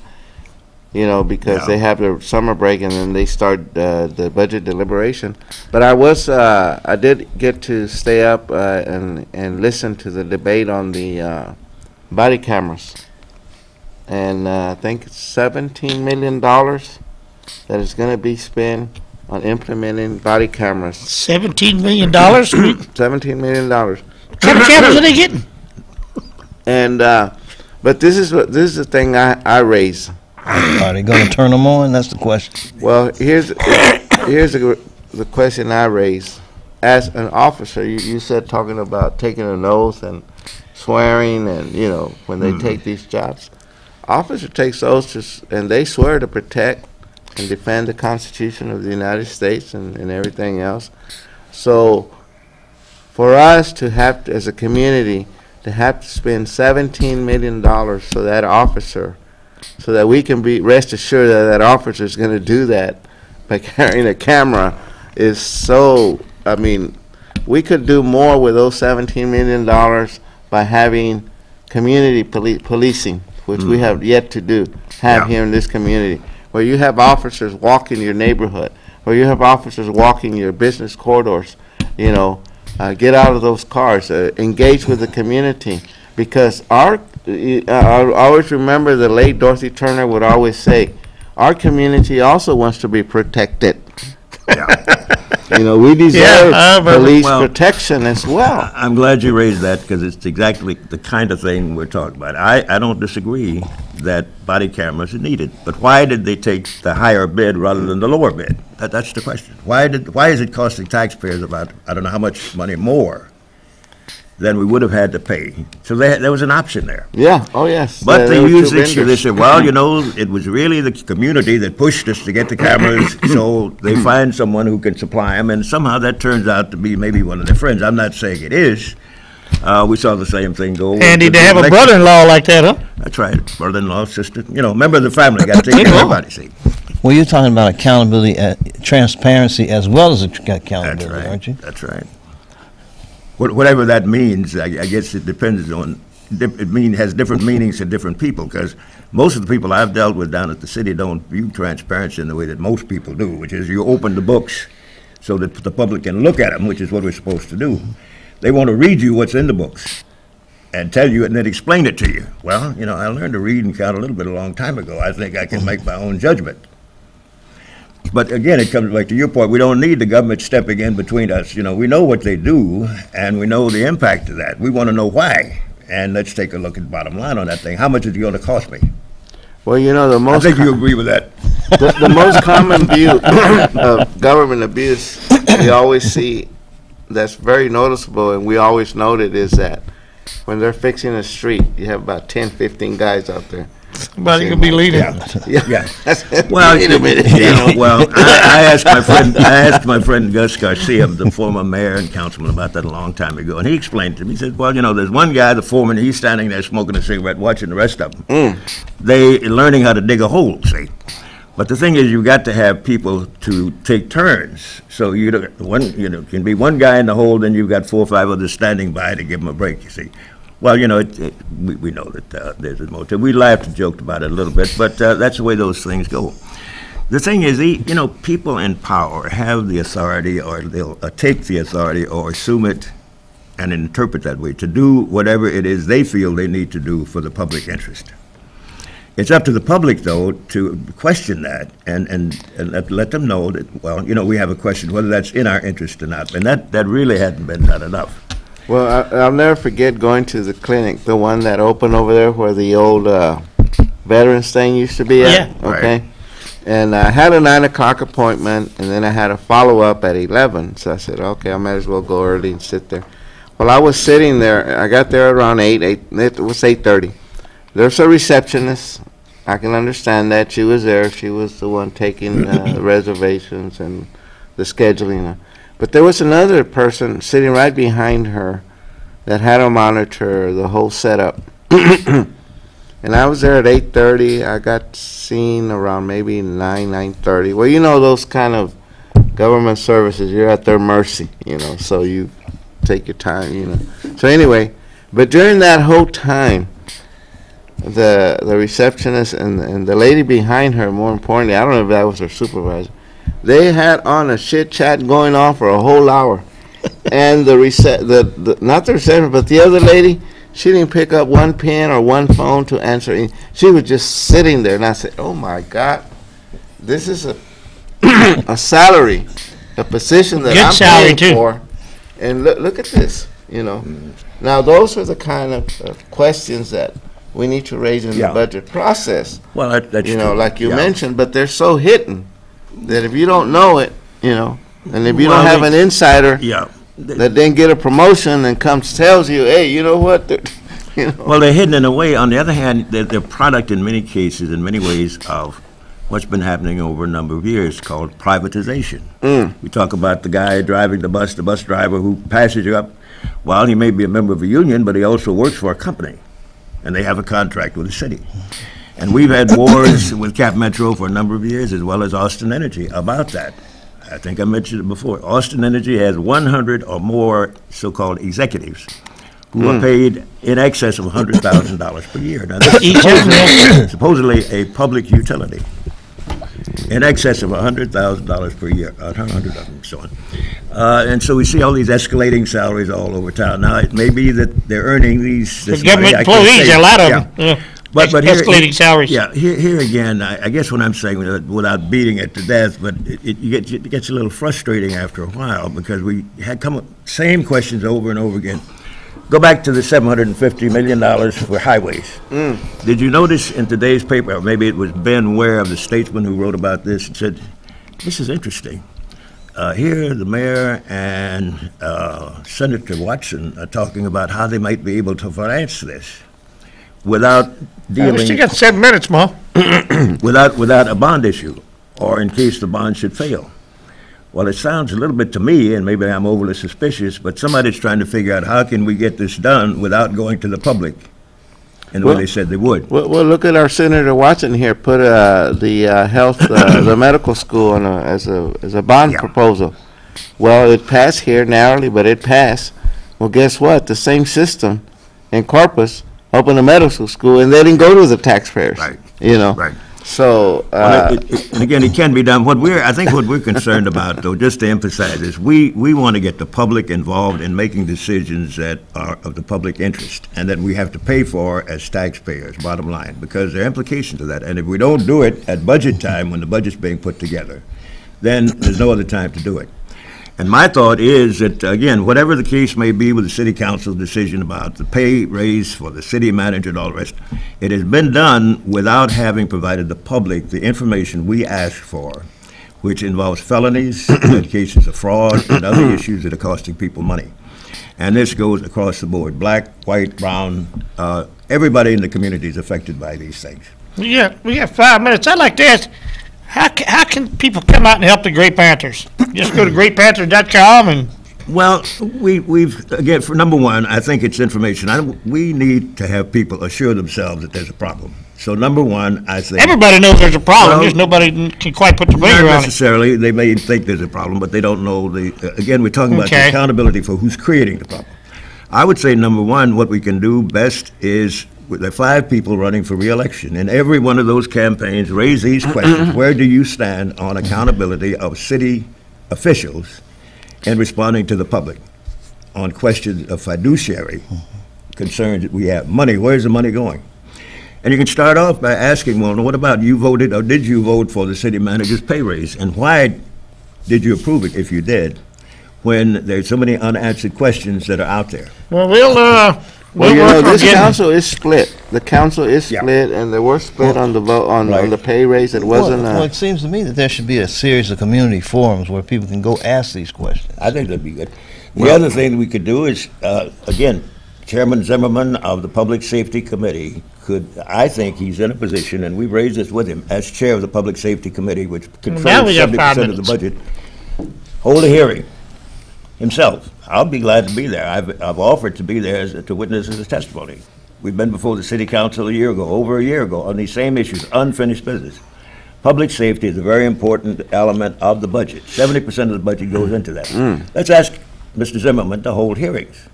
you know, because they have their summer break and then they start the budget deliberation. But I did get to stay up and listen to the debate on the body cameras. And I think it's $17 million that is going to be spent on implementing body cameras. $17 million? $17 million. What kind of cameras are they getting? And but this is the thing I raise. Are they going to turn them on? That's the question. Well, here's the question I raised. As an officer, you said talking about taking an oath and swearing and, you know, when they take these jobs. Officer takes oaths and they swear to protect and defend the Constitution of the United States and everything else. So for us to have to, as a community, to have to spend $17 million so that officer, so that we can be rest assured that that officer is going to do that by carrying a camera is so, I mean, we could do more with those $17 million by having community policing, which we have yet to have here in this community, where you have officers walking your neighborhood, where you have officers walking your business corridors, you know, get out of those cars, engage with the community, because I always remember the late Dorothy Turner would always say, our community also wants to be protected. You know, we deserve police protection as well. I'm glad you raised that because it's exactly the kind of thing we're talking about. I don't disagree that body cameras are needed, but why did they take the higher bid rather than the lower bid? That's the question. Why is it costing taxpayers about, I don't know how much money more than we would have had to pay? So there was an option there. Yeah, oh yes. But they used it, they said, well, you know, it was really the community that pushed us to get the cameras, so they find someone who can supply them, and somehow that turns out to be maybe one of their friends. I'm not saying it is. We saw the same thing go. Handy to have a brother-in-law like that, huh? That's right, brother-in-law, sister, you know, member of the family, got to take care of everybody, see. Well, you're talking about accountability, transparency, as well as accountability, aren't you? That's right. Whatever that means, I guess it depends on, has different meanings to different people, because most of the people I've dealt with down at the city don't view transparency in the way that most people do, which is you open the books so that the public can look at them, which is what we're supposed to do. They want to read you what's in the books and tell you and then explain it to you. Well, you know, I learned to read and count a little bit a long time ago. I think I can make my own judgment. But again, it comes back to your point. We don't need the government stepping in between us. You know, we know what they do, and we know the impact of that. We want to know why. And let's take a look at the bottom line on that thing. How much is it going to cost me? Well, you know, I think you agree with that. The most common view of government abuse we always see that's very noticeable, and we always note it, is that when they're fixing a street, you have about 10, 15 guys out there. Somebody could be leading. Yeah. Well, you know, well, I asked my friend Gus Garcia, the former mayor and councilman, about that a long time ago, and he explained to me. He said, "Well, you know, there's one guy, the foreman. He's standing there smoking a cigarette, watching the rest of them. They learning how to dig a hole. See." But the thing is, you've got to have people to take turns. So can be one guy in the hole, then you've got 4 or 5 others standing by to give them a break. You see. Well, you know, we know that there's a motive. We laughed and joked about it a little bit, but that's the way those things go. The thing is, you know, people in power have the authority, or they'll take the authority or assume it and interpret that way to do whatever it is they feel they need to do for the public interest. It's up to the public, though, to question that and let them know that, well, you know, we have a question whether that's in our interest or not, and that really hadn't been done enough. Well, I'll never forget going to the clinic, the one that opened over there where the old veterans thing used to be at. Yeah. Okay. Right. And I had a 9 o'clock appointment, and then I had a follow-up at 11. So I said, okay, I might as well go early and sit there. Well, I was sitting there. I got there around 8. It was 8:30. There's a receptionist. I can understand that. She was there. She was the one taking the reservations and the scheduling. But there was another person sitting right behind her that had a monitor, the whole setup. And I was there at 8:30. I got seen around maybe 9:30. Well, you know, those kind of government services, you're at their mercy, you know, so you take your time, you know. So anyway, but during that whole time, the receptionist and the lady behind her, more importantly, I don't know if that was her supervisor, they had on a chit chat going on for a whole hour. And not the receptionist, but the other lady, she didn't pick up one pen or one phone to answer. She was just sitting there, and I said, oh my God, this is a salary, a position that I'm paying for. And look at this, you know. Now, those are the kind of questions that we need to raise in the budget process. Well, that's you know, like you mentioned, but they're so hidden that if you don't know it, you know, And if you don't have an insider Yeah. that then get a promotion and comes tells you, hey, you know what? You know. Well, they're hidden in a way. On the other hand, they're product in many cases, in many ways, of what's been happening over a number of years called privatization. We talk about the guy driving the bus driver who passes you up. Well, he may be a member of a union, but he also works for a company, and they have a contract with the city. And we've had wars with Cap Metro for a number of years, as well as Austin Energy, about that. I think I mentioned it before. Austin Energy has 100 or more so-called executives who are paid in excess of $100,000 per year. Now, this is supposedly a public utility, in excess of $100,000 per year, 100 of them, so on. And so we see all these escalating salaries all over town. Now, it may be that they're earning these. The government employees, a lot of them. Yeah. But here, escalating salaries. Yeah, here again, I guess what I'm saying, without beating it to death, but it gets a little frustrating after a while, because we had same questions over and over again. Go back to the $750 million for highways. Did you notice in today's paper, or maybe it was Ben Ware of the Statesman who wrote about this, and said, this is interesting. Here, the mayor and Senator Watson are talking about how they might be able to finance this without dealing. We still got 7 minutes, Ma. without a bond issue, or in case the bond should fail. Well, it sounds a little bit to me, and maybe I'm overly suspicious, but somebody's trying to figure out how can we get this done without going to the public in the way they said they would. Well, look at our Senator Watson here, put the health, the medical school on as a bond proposal. Well, it passed here narrowly, but it passed. Well, guess what? The same system in Corpus opened a medical school, and they didn't go to the taxpayers. Right. You know. Right. So, and again, it can be done. I think what we're concerned about, though, just to emphasize, is we want to get the public involved in making decisions that are of the public interest and that we have to pay for as taxpayers, bottom line, because there are implications of that. And if we don't do it at budget time, when the budget's being put together, then there's no other time to do it. And my thought is that, again, whatever the case may be with the city council's decision about the pay raise for the city manager and all the rest, it has been done without having provided the public the information we asked for, which involves felonies, cases of fraud, and other issues that are costing people money. And this goes across the board, black, white, brown, everybody in the community is affected by these things. We got 5 minutes. I'd like to ask, how can people come out and help the Great Panthers? Just go to greatpanthers.com and. Well, we've again, for number one, I think it's information. We need to have people assure themselves that there's a problem. So number one, I think everybody knows there's a problem. Just nobody can quite put the finger on it. Not necessarily. They may think there's a problem, but they don't know again, we're talking about the accountability for who's creating the problem. I would say number one, what we can do best is, there are 5 people running for re-election. In every one of those campaigns, raise these questions. Where do you stand on accountability of city officials in responding to the public on questions of fiduciary concerns that we have? Money, where's the money going? And you can start off by asking, well, what about you voted, or did you vote for the city manager's pay raise? And why did you approve it, if you did, when there's so many unanswered questions that are out there? Well, well, you know, this council is split. The council is split, and they were split on the vote on the pay raise. It wasn't. Well, it seems to me that there should be a series of community forums where people can go ask these questions. I think that'd be good. The other thing we could do is, again, Chairman Zimmerman of the Public Safety Committee I think he's in a position, and we've raised this with him, as chair of the Public Safety Committee, which controls 70% of the budget, hold a hearing himself. I'll be glad to be there. I've offered to be there to witness his testimony. We've been before the city council over a year ago, on these same issues, unfinished business. Public safety is a very important element of the budget. 70% of the budget goes into that. Let's ask Mr. Zimmerman to hold hearings,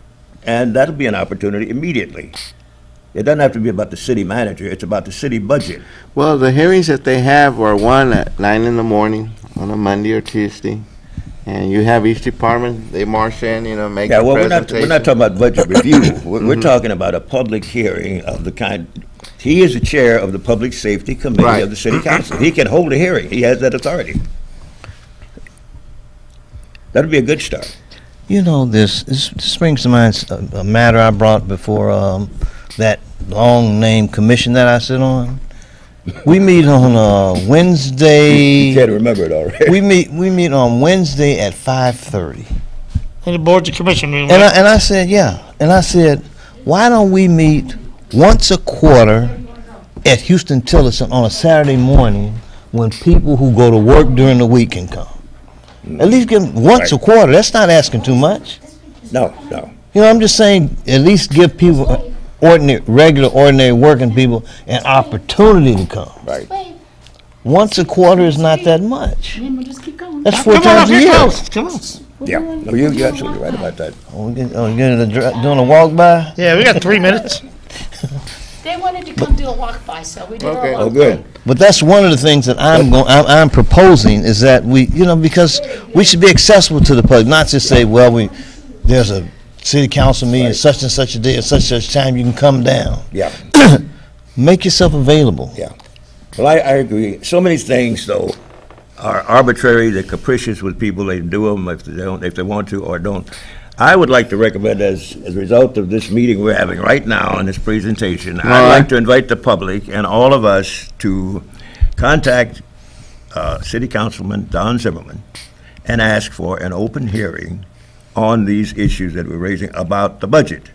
and that'll be an opportunity immediately. It doesn't have to be about the city manager, it's about the city budget. Well, the hearings that they have are one at 9 in the morning on a Monday or Tuesday. And you have each department, they march in, make a presentation. We're not talking about budget review. We're talking about a public hearing of the kind. He is the chair of the Public Safety Committee of the City Council. He can hold a hearing. He has that authority. That would be a good start. You know, this brings to mind a matter I brought before that long-named commission that I sit on. We meet on Wednesday. Can't remember it already. We meet on Wednesday at 5:30. In the boards and commission room. And I said, yeah. And I said, why don't we meet once a quarter at Houston Tillerson on a Saturday morning when people who go to work during the week can come? At least give them once a quarter. That's not asking too much. No. You know, I'm just saying, at least give people, ordinary working people, an opportunity to come. Right. Once a quarter is not that much. Just keep going. That's 4 Come on, times a here year. goes. Come on. Yeah. No, you're absolutely right about that. Doing a walk by? Yeah, we got 3 minutes. They wanted to come do a walk-by, so we did our walk-by. Oh, good. But that's one of the things that I'm proposing is that we, because we should be accessible to the public, not just say, well, there's a city council meeting such and such a day at such and such time, you can come down. Yeah. Make yourself available. Yeah. Well, I agree. So many things, though, are arbitrary, they're capricious with people. They do them if they want to or don't. I would like to recommend, as a result of this meeting we're having right now and this presentation, I'd like to invite the public and all of us to contact City Councilman Don Zimmerman and ask for an open hearing on these issues that we're raising about the budget.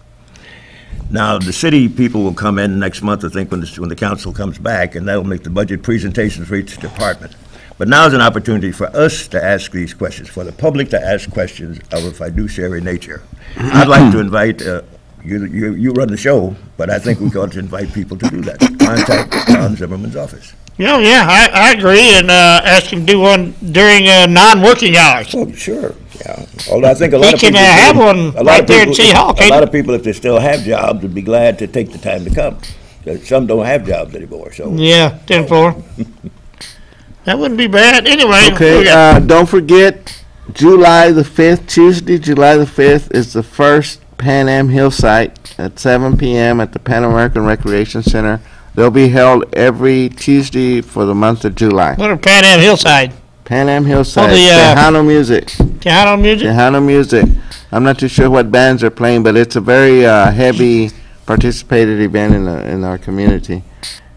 Now, the city people will come in next month, I think, when the council comes back, and that'll make the budget presentations for each department. But now is an opportunity for us to ask these questions, for the public to ask questions of a fiduciary nature. I'd like to invite, you run the show, but I think we ought to invite people to do that. Contact Don Zimmerman's office. Yeah, I agree, and ask him to do one during non-working hours. Oh, sure, yeah. Although I think a lot of He people. can have one right there at City Hall, A can't lot he? of people, if they still have jobs, would be glad to take the time to come. Some don't have jobs anymore, so. Yeah, 10-4. That wouldn't be bad. Anyway. Okay, don't forget, July the 5th, Tuesday, July the 5th is the first Pan Am Hillside at 7 p.m. at the Pan American Recreation Center. They'll be held every Tuesday for the month of July. What are Pan Am Hillside? Pan Am Hillside, Oh, the, Tejano Music. Tejano music? Tejano Music. I'm not too sure what bands are playing, but it's a very heavy participated event in our community.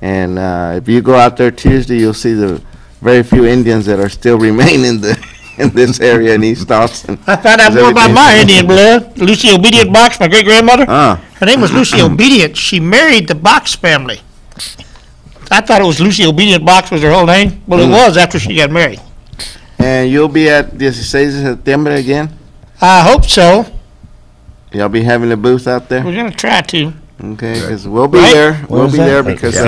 And if you go out there Tuesday, you'll see the very few Indians that are still remain in this area in East Austin. I found out more about my Indian blood. Lucy Obedient Box, my great-grandmother. Her name was Lucy Obedient. She married the Box family. I thought it was Lucy Obedient Box was her whole name. Well, it was after she got married. And you'll be at 16 de September again? I hope so. Y'all be having a booth out there? We're going to try to. Okay, because we'll be Right? there. We'll When's be that? there because If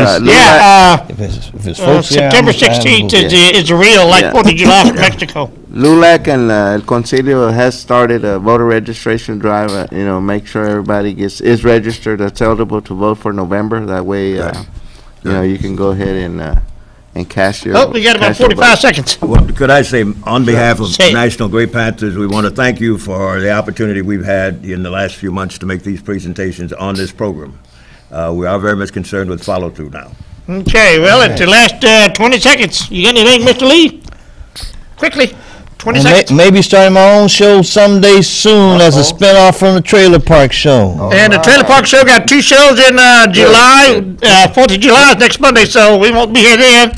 it's folks here, September I'm 16th okay. is real, like Yeah. 4th of July from Mexico. LULAC and El Concilio has started a voter registration drive. Make sure everybody is registered that's eligible to vote for November. That way, you can go ahead and cast your. Oh, we got about cast your 45 vote. seconds. Well, could I say, on behalf of Say it. National Great Panthers, we want to thank you for the opportunity we've had in the last few months to make these presentations on this program. We are very much concerned with follow-through now. Okay, well, at the last 20 seconds, you got anything, Mr. Lee? Quickly, 20 And seconds. maybe starting my own show someday soon as a spinoff from the Trailer Park Show. And the Trailer Park Show got 2 shows in July. 4th of July is next Monday, so we won't be here then.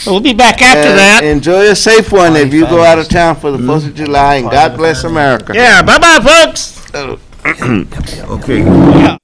But we'll be back after And that. enjoy a safe one if you go out of town for the 4th of July, and God bless America. Yeah, bye-bye, folks. Okay. Yeah.